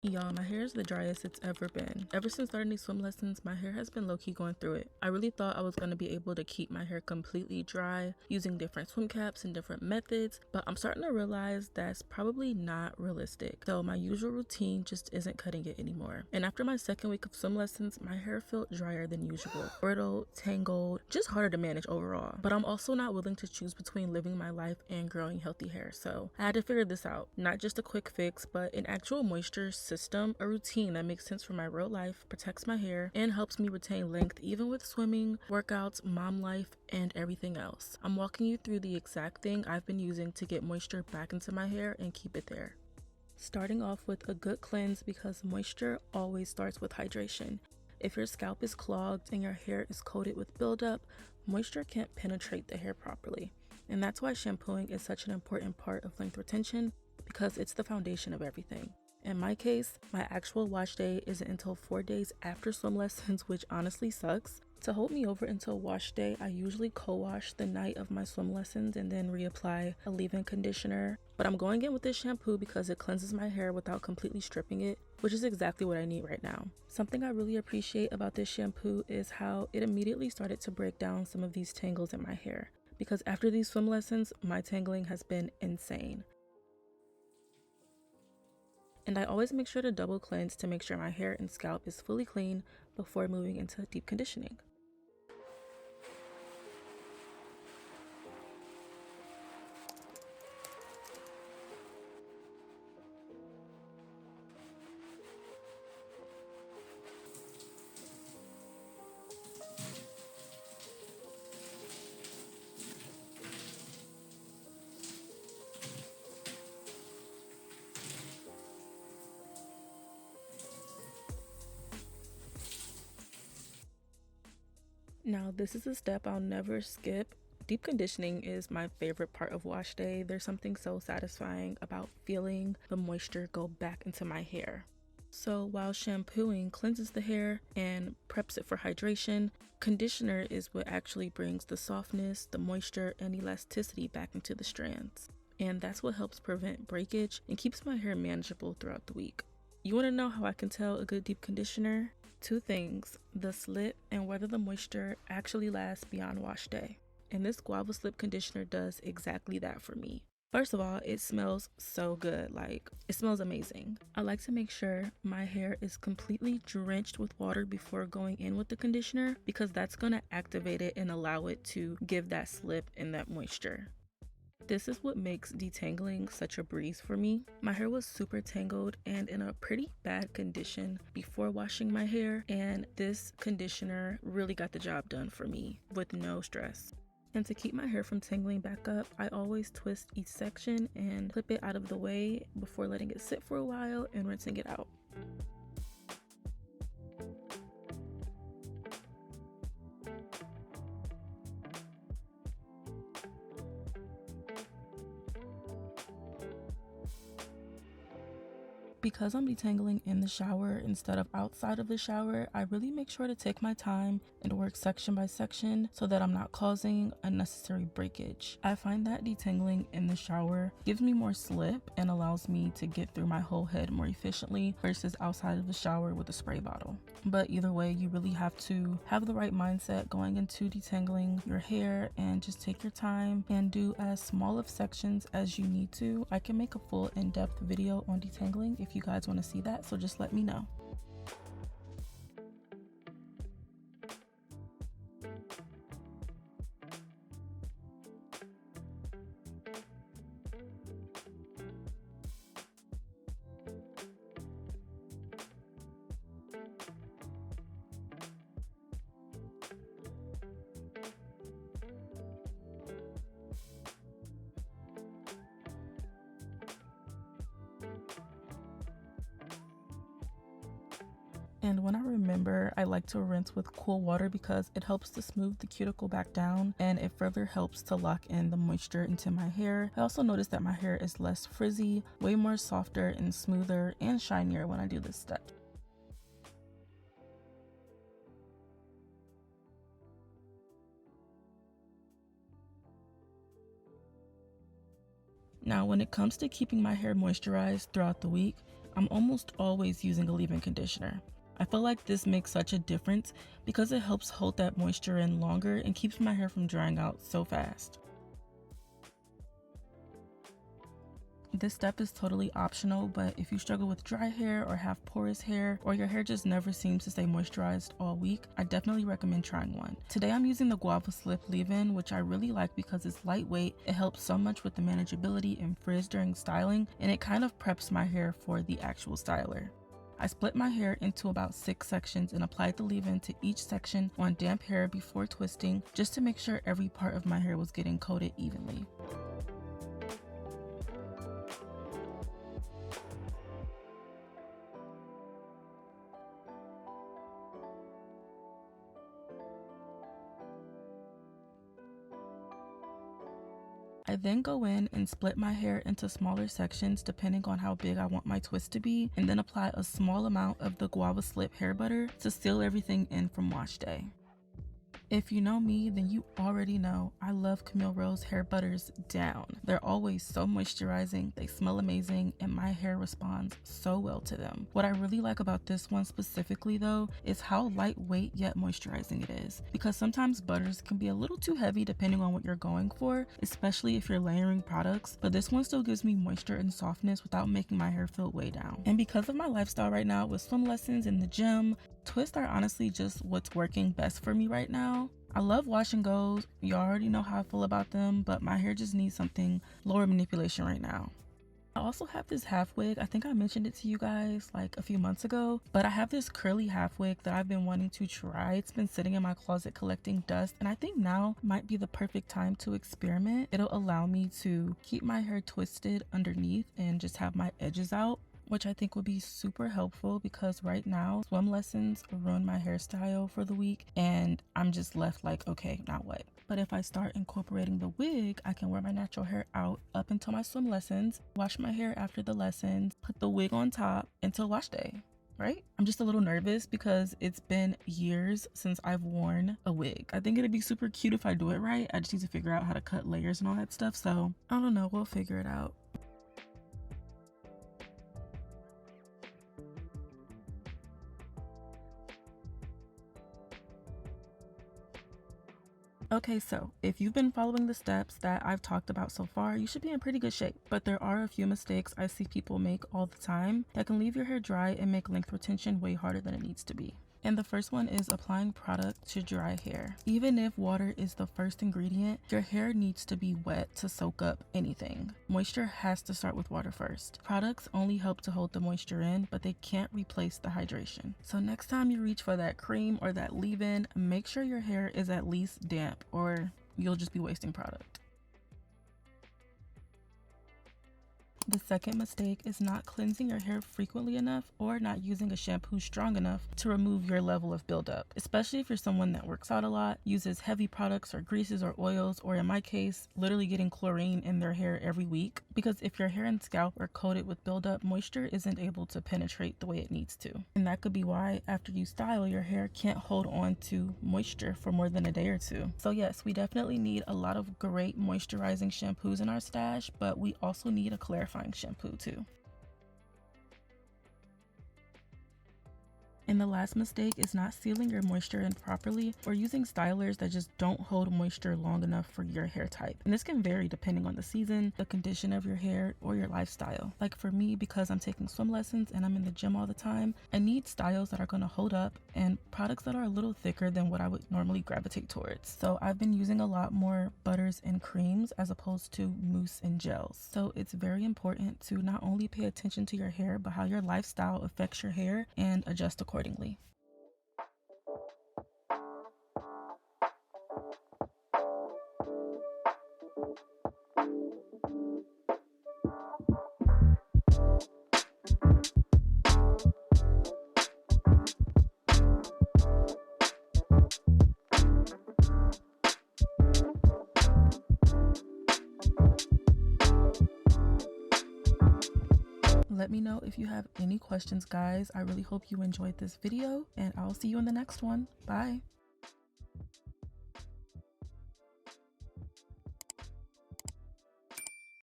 Y'all, my hair is the driest it's ever been. Ever since starting these swim lessons, my hair has been low-key going through it. I really thought I was going to be able to keep my hair completely dry using different swim caps and different methods, but I'm starting to realize that's probably not realistic. So my usual routine just isn't cutting it anymore. And after my second week of swim lessons, my hair felt drier than usual. Brittle, tangled, just harder to manage overall. But I'm also not willing to choose between living my life and growing healthy hair, so I had to figure this out. Not just a quick fix, but an actual moisture system, a routine that makes sense for my real life, protects my hair, and helps me retain length even with swimming, workouts, mom life, and everything else. I'm walking you through the exact thing I've been using to get moisture back into my hair and keep it there. Starting off with a good cleanse, because moisture always starts with hydration. If your scalp is clogged and your hair is coated with buildup, moisture can't penetrate the hair properly. And that's why shampooing is such an important part of length retention, because it's the foundation of everything. In my case, my actual wash day isn't until 4 days after swim lessons, which honestly sucks. To hold me over until wash day, I usually co-wash the night of my swim lessons and then reapply a leave-in conditioner. But I'm going in with this shampoo because it cleanses my hair without completely stripping it, which is exactly what I need right now. Something I really appreciate about this shampoo is how it immediately started to break down some of these tangles in my hair, because after these swim lessons, my tangling has been insane. And I always make sure to double cleanse to make sure my hair and scalp is fully clean before moving into deep conditioning. Now, this is a step I'll never skip. Deep conditioning is my favorite part of wash day. There's something so satisfying about feeling the moisture go back into my hair. So while shampooing cleanses the hair and preps it for hydration, conditioner is what actually brings the softness, the moisture, and elasticity back into the strands. And that's what helps prevent breakage and keeps my hair manageable throughout the week. You want to know how I can tell a good deep conditioner? Two things: the slip and whether the moisture actually lasts beyond wash day. And this Guava Slip conditioner does exactly that for me. First of all, it smells so good. Like, it smells amazing. I like to make sure my hair is completely drenched with water before going in with the conditioner, because that's going to activate it and allow it to give that slip and that moisture. This is what makes detangling such a breeze for me. My hair was super tangled and in a pretty bad condition before washing my hair, and this conditioner really got the job done for me with no stress. And to keep my hair from tangling back up, I always twist each section and clip it out of the way before letting it sit for a while and rinsing it out. Because I'm detangling in the shower instead of outside of the shower, I really make sure to take my time and work section by section so that I'm not causing unnecessary breakage. I find that detangling in the shower gives me more slip and allows me to get through my whole head more efficiently versus outside of the shower with a spray bottle. But either way, you really have to have the right mindset going into detangling your hair, and just take your time and do as small of sections as you need to. I can make a full in-depth video on detangling if you guys want to see that, so just let me know. And when I remember, I like to rinse with cool water because it helps to smooth the cuticle back down, and it further helps to lock in the moisture into my hair. I also notice that my hair is less frizzy, way more softer and smoother and shinier when I do this step. Now, when it comes to keeping my hair moisturized throughout the week, I'm almost always using a leave-in conditioner. I feel like this makes such a difference because it helps hold that moisture in longer and keeps my hair from drying out so fast. This step is totally optional, but if you struggle with dry hair or have porous hair, or your hair just never seems to stay moisturized all week, I definitely recommend trying one. Today I'm using the Guava Slip leave-in, which I really like because it's lightweight, it helps so much with the manageability and frizz during styling, and it kind of preps my hair for the actual styler. I split my hair into about 6 sections and applied the leave-in to each section on damp hair before twisting, just to make sure every part of my hair was getting coated evenly. I then go in and split my hair into smaller sections depending on how big I want my twist to be, and then apply a small amount of the Guava Slip hair butter to seal everything in from wash day. If you know me, then you already know I love Camille Rose hair butters down. They're always so moisturizing, they smell amazing, and my hair responds so well to them. What I really like about this one specifically though is how lightweight yet moisturizing it is, because sometimes butters can be a little too heavy depending on what you're going for, especially if you're layering products, but this one still gives me moisture and softness without making my hair feel way down. And because of my lifestyle right now with swim lessons in the gym, twists are honestly just what's working best for me right now. I love wash and goes, you already know how I feel about them, but my hair just needs something lower manipulation right now. I also have this half wig. I think I mentioned it to you guys like a few months ago, but I have this curly half wig that I've been wanting to try. It's been sitting in my closet collecting dust, and I think now might be the perfect time to experiment. It'll allow me to keep my hair twisted underneath and just have my edges out, which I think would be super helpful because right now swim lessons ruin my hairstyle for the week and I'm just left like, okay, now what? But if I start incorporating the wig, I can wear my natural hair out up until my swim lessons, wash my hair after the lessons, put the wig on top until wash day, right? I'm just a little nervous because it's been years since I've worn a wig. I think it'd be super cute if I do it right. I just need to figure out how to cut layers and all that stuff. So I don't know, we'll figure it out. Okay, so if you've been following the steps that I've talked about so far, you should be in pretty good shape. But there are a few mistakes I see people make all the time that can leave your hair dry and make length retention way harder than it needs to be. And the first one is applying product to dry hair. Even if water is the first ingredient, your hair needs to be wet to soak up anything. Moisture has to start with water first. Products only help to hold the moisture in, but they can't replace the hydration. So next time you reach for that cream or that leave-in, make sure your hair is at least damp or you'll just be wasting product. The second mistake is not cleansing your hair frequently enough or not using a shampoo strong enough to remove your level of buildup, especially if you're someone that works out a lot, uses heavy products or greases or oils, or in my case, literally getting chlorine in their hair every week. Because if your hair and scalp are coated with buildup, moisture isn't able to penetrate the way it needs to. And that could be why after you style, your hair can't hold on to moisture for more than a day or two. So yes, we definitely need a lot of great moisturizing shampoos in our stash, but we also need a clarifying shampoo too. And the last mistake is not sealing your moisture in properly or using stylers that just don't hold moisture long enough for your hair type. And this can vary depending on the season, the condition of your hair, or your lifestyle. Like for me, because I'm taking swim lessons and I'm in the gym all the time, I need styles that are going to hold up and products that are a little thicker than what I would normally gravitate towards. So I've been using a lot more butters and creams as opposed to mousse and gels. So it's very important to not only pay attention to your hair, but how your lifestyle affects your hair and adjust accordingly. Let me know if you have any questions, guys. I really hope you enjoyed this video, and I'll see you in the next one. Bye.